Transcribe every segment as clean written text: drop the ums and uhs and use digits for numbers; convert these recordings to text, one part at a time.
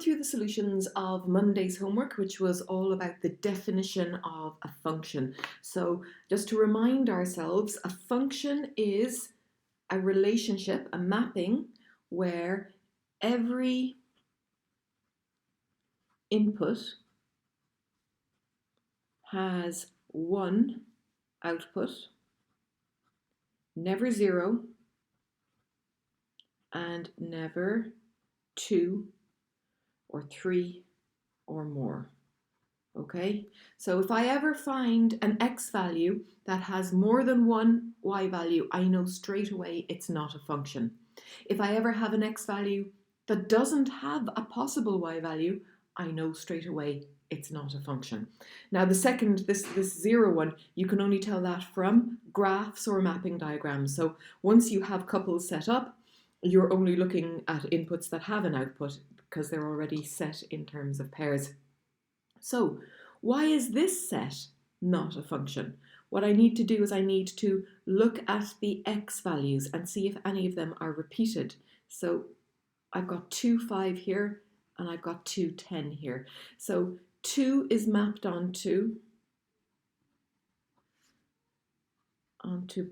through the solutions of Monday's homework, which was all about the definition of a function. So just to remind ourselves, a function is a relationship, a mapping, where every input has one output, never zero, and never two or three or more. Okay, so if I ever find an x value that has more than one y value, I know straight away it's not a function. If I ever have an x value that doesn't have a possible y value, I know straight away it's not a function. Now the second, this zero one, you can only tell that from graphs or mapping diagrams. So once you have couples set up, you're only looking at inputs that have an output because they're already set in terms of pairs. So why is this set not a function? What I need to do is I need to look at the x values and see if any of them are repeated. So I've got 2, 5 here, and I've got 2, 10 here. So 2 is mapped onto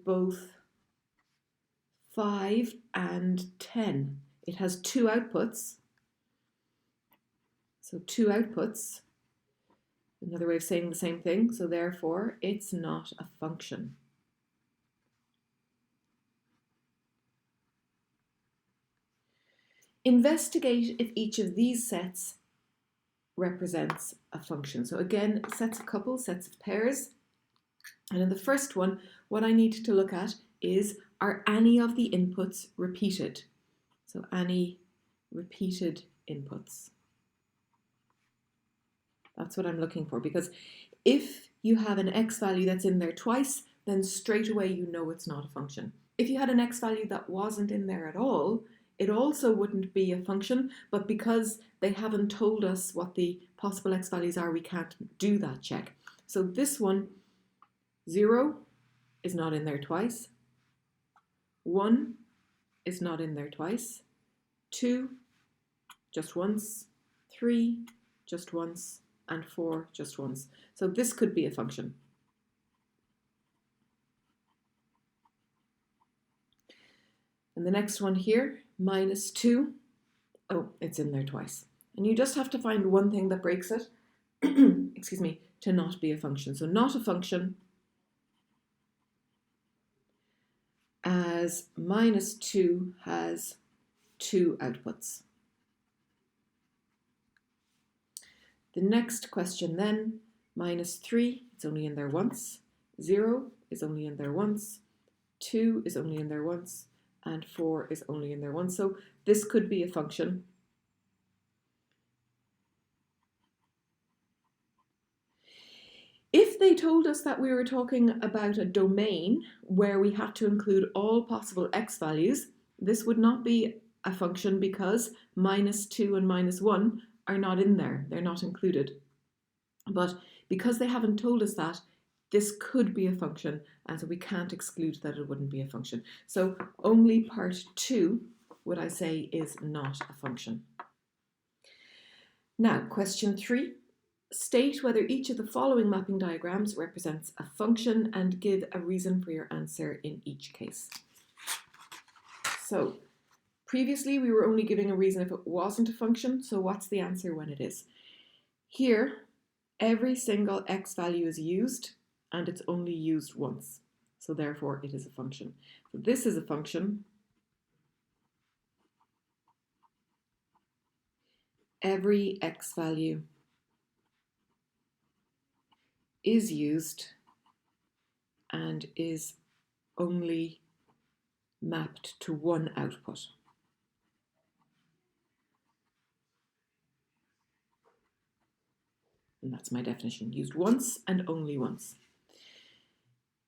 both 5 and 10. It has 2 outputs. So 2 outputs. Another way of saying the same thing, so therefore it's not a function. Investigate if each of these sets represents a function. So again, sets of couples, sets of pairs. And in the first one, what I need to look at is, are any of the inputs repeated? So any repeated inputs. That's what I'm looking for, because if you have an x value that's in there twice, then straight away you know it's not a function. If you had an x value that wasn't in there at all, it also wouldn't be a function, but because they haven't told us what the possible x values are, we can't do that check. So this one, 0 is not in there twice, 1 is not in there twice, 2 just once, 3 just once, and 4 just once. So this could be a function. And the next one here, -2, oh, it's in there twice. And you just have to find one thing that breaks it, excuse me, to not be a function. So not a function as -2 has 2 outputs. The next question then, -3, it's only in there once, 0 is only in there once, 2 is only in there once, and 4 is only in there once. So this could be a function. If they told us that we were talking about a domain where we had to include all possible x values, this would not be a function because -2 and -1 are not in there, they're not included. But because they haven't told us that, this could be a function, and so we can't exclude that it wouldn't be a function. So only part 2, would I say, is not a function. Now, question 3. State whether each of the following mapping diagrams represents a function and give a reason for your answer in each case. So previously, we were only giving a reason if it wasn't a function, so what's the answer when it is? Here, every single x value is used, and it's only used once, so therefore it is a function. So this is a function. Every x value is used and is only mapped to one output. And that's my definition, used once and only once.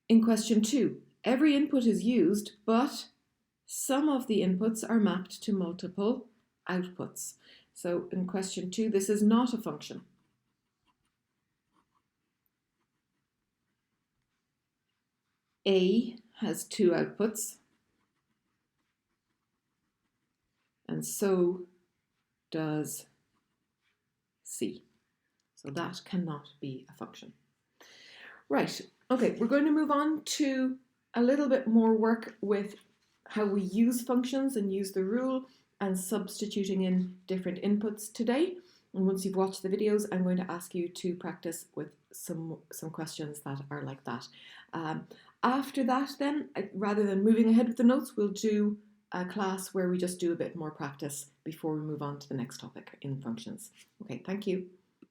In question 2, every input is used, but some of the inputs are mapped to multiple outputs. So in question 2, this is not a function. A has 2 outputs, and so does C. So that cannot be a function. Right, okay, we're going to move on to a little bit more work with how we use functions and use the rule and substituting in different inputs today. And once you've watched the videos, I'm going to ask you to practice with some questions that are like that. After that then, rather than moving ahead with the notes, we'll do a class where we just do a bit more practice before we move on to the next topic in functions. Okay, thank you.